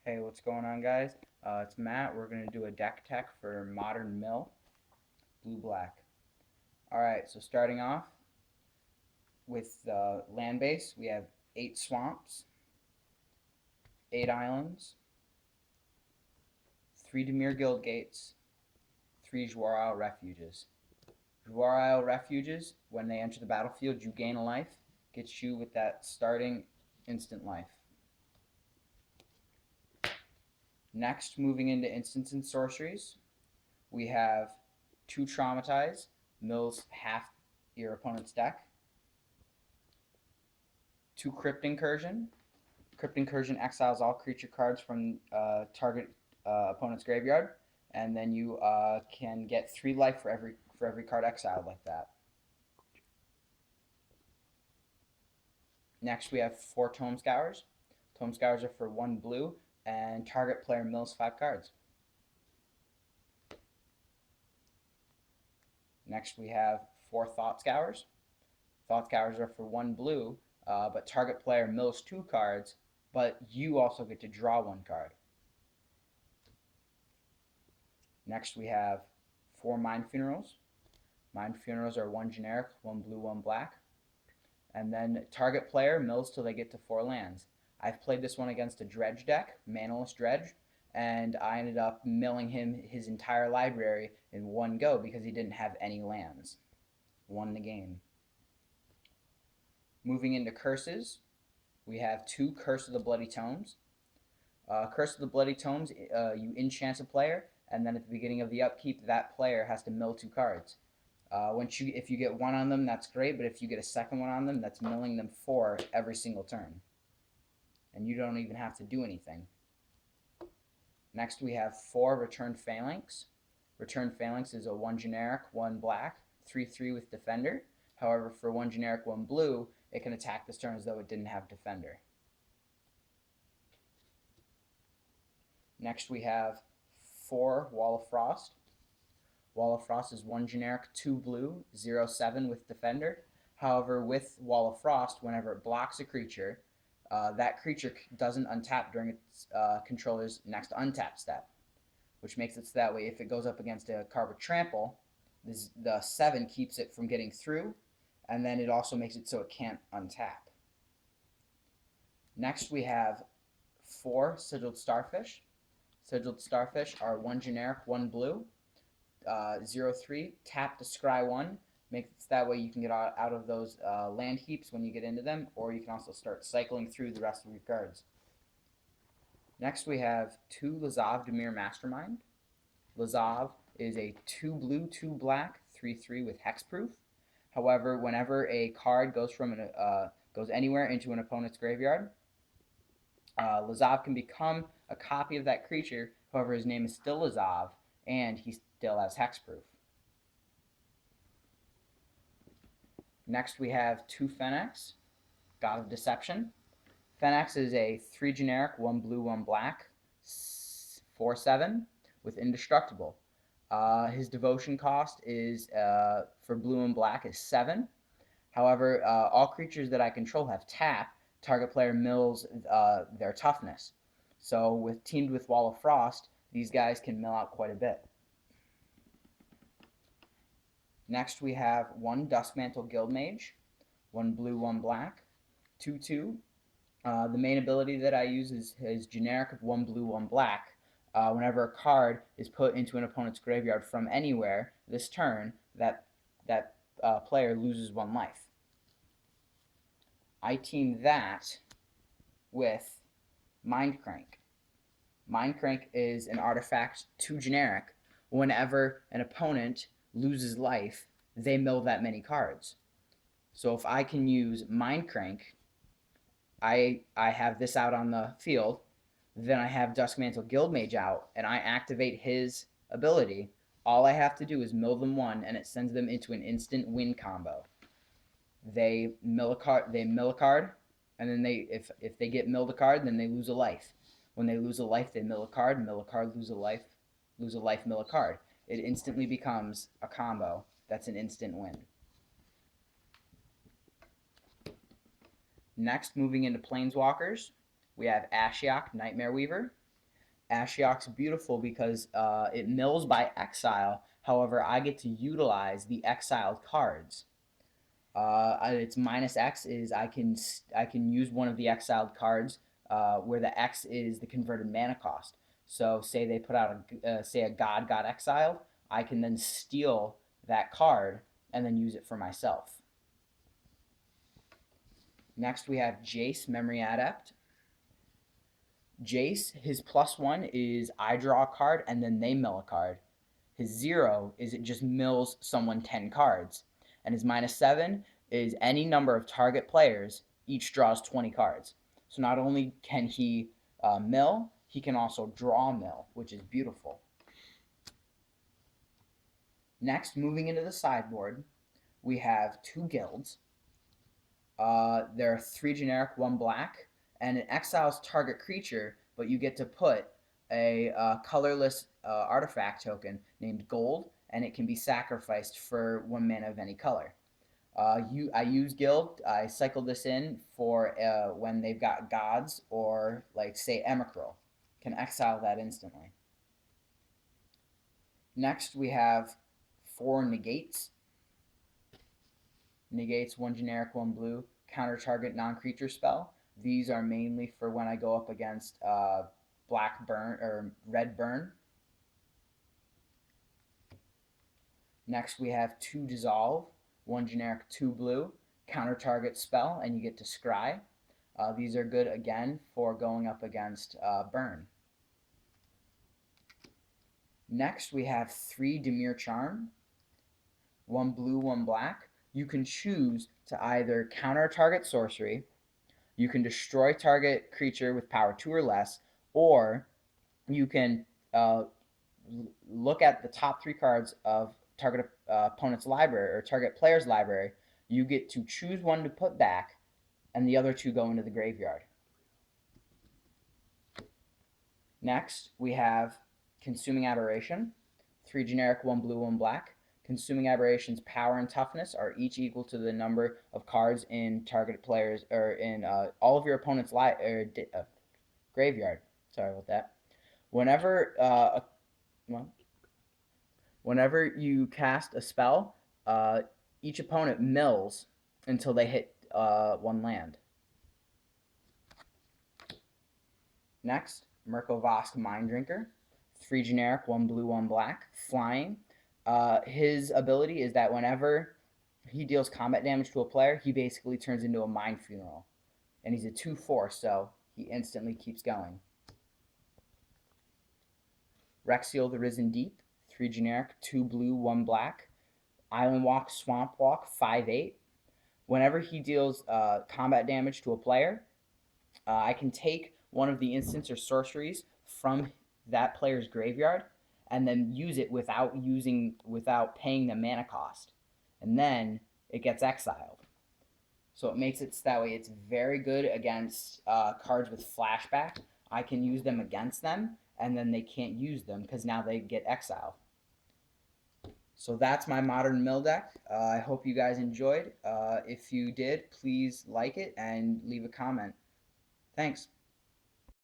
Hey, what's going on, guys? It's Matt. We're going to do a deck tech for Modern Mill, blue-black. Alright, so starting off with land base, we have 8 swamps, 8 islands, 3 Dimir Guild Gates, 3 Jwar Isle Refuges. Jwar Isle Refuges, when they enter the battlefield, you gain a life, gets you with that starting instant life. Next, moving into instants and sorceries, we have 2 Traumatize, mills half your opponent's deck. 2 Crypt Incursion. Crypt Incursion exiles all creature cards from target opponent's graveyard, and then you can get 3 life for every card exiled like that. Next, we have 4 Tome Scours. Tome Scours are for 1 blue, and target player mills 5 cards. Next, we have 4 Thought Scours. Thought Scours are for 1 blue, but target player mills 2 cards, but you also get to draw 1 card. Next, we have 4 Mind Funerals. Mind Funerals are 1 generic, 1 blue, 1 black. And then target player mills till they get to 4 lands. I've played this one against a Dredge deck, Manaless Dredge, and I ended up milling him his entire library in one go because he didn't have any lands. Won the game. Moving into curses, we have 2 Curse of the Bloody Tomes. Curse of the Bloody Tomes, you enchant a player, and then at the beginning of the upkeep, that player has to mill 2 cards. If you get 1 on them, that's great, but if you get a second one on them, that's milling them 4 every single turn. And you don't even have to do anything. Next, we have 4 Returned Phalanx. Returned Phalanx is a 1 generic, 1 black, 3/3 with Defender. However, for 1 generic, 1 blue, it can attack this turn as though it didn't have Defender. Next, we have 4 Wall of Frost. Wall of Frost is 1 generic, 2 blue, 0/7 with Defender. However, with Wall of Frost, whenever it blocks a creature, that creature doesn't untap during its controller's next untap step, which makes it so that way if it goes up against a card with Trample, the 7 keeps it from getting through, and then it also makes it so it can't untap. Next, we have 4 Sigiled Starfish. Sigiled Starfish are 1 generic, 1 blue, 0/3, tap to scry 1, makes it that way you can get out of those land heaps when you get into them, or you can also start cycling through the rest of your cards. Next, we have 2 Lazav Dimir Mastermind. Lazav is a 2 blue, 2 black, 3/3 with hexproof. However, whenever a card goes anywhere into an opponent's graveyard, Lazav can become a copy of that creature. However, his name is still Lazav, and he still has hexproof. Next, we have 2 Fennex, God of Deception. Fennex is a 3 generic, 1 blue, 1 black, 4/7 with Indestructible. His devotion cost is for blue and black is 7. However, all creatures that I control have tap. Target player mills their toughness. So teamed with Wall of Frost, these guys can mill out quite a bit. Next, we have 1 Duskmantle Guildmage, 1 blue, 1 black, 2/2. The main ability that I use is generic of 1 blue, 1 black. Whenever a card is put into an opponent's graveyard from anywhere this turn, that player loses 1 life. I team that with Mindcrank. Mindcrank is an artifact 2 generic. Whenever an opponent loses life, they mill that many cards. So if I can use Mindcrank, I have this out on the field, then I have Duskmantle Guildmage out, and I activate his ability. All I have to do is mill them 1, and it sends them into an instant win combo. They mill a card, and then if they get milled a card, then they lose a life. When they lose a life, they mill a card, lose a life, mill a card. It instantly becomes a combo that's an instant win. Next, moving into Planeswalkers, we have Ashiok, Nightmare Weaver. Ashiok's beautiful because it mills by exile. However, I get to utilize the exiled cards. Its minus X is I can use one of the exiled cards where the X is the converted mana cost. So say they put out say a god got exiled, I can then steal that card and then use it for myself. Next we have Jace, Memory Adept. Jace, his +1 is I draw a card and then they mill a card. His 0 is it just mills someone 10 cards. And his -7 is any number of target players each draws 20 cards. So not only can he mill, he can also draw mill, which is beautiful. Next, moving into the sideboard, we have 2 guilds. There are 3 generic, 1 black, and it exiles target creature, but you get to put a colorless artifact token named gold, and it can be sacrificed for 1 mana of any color. I use guild. I cycle this in for when they've got gods or like say Emrakul, can exile that instantly. Next we have 4 negates. Negates 1 generic, 1 blue, counter target non-creature spell. These are mainly for when I go up against black burn or red burn. Next we have 2 dissolve, 1 generic, 2 blue, counter target spell, and you get to scry. These are good again for going up against burn. Next we have 3 Dimir Charm, 1 blue, 1 black. You can choose to either counter target sorcery, you can destroy target creature with power 2 or less, or you can look at the top 3 cards of target opponent's library or target player's library. You get to choose one to put back, and the other 2 go into the graveyard. Next, we have Consuming Aberration, 3 generic, 1 blue, 1 black. Consuming Aberration's power and toughness are each equal to the number of cards in target players or in all of your opponent's graveyard. Sorry about that. Whenever you cast a spell, each opponent mills until they hit 1 land. Next, Murkovosk Minddrinker, 3 generic, 1 blue, 1 black, flying. His ability is that whenever he deals combat damage to a player, he basically turns into a Mind Funeral. And he's a 2/4, so he instantly keeps going. Rexiel the Risen Deep, 3 generic, 2 blue, 1 black. Island Walk, Swamp Walk, 5/8. Whenever he deals combat damage to a player, I can take one of the instants or sorceries from that player's graveyard and then use it without paying the mana cost, and then it gets exiled. So it makes it so that way it's very good against cards with flashback. I can use them against them, and then they can't use them because now they get exiled. So that's my Modern Mill deck. I hope you guys enjoyed. If you did, please like it and leave a comment. Thanks.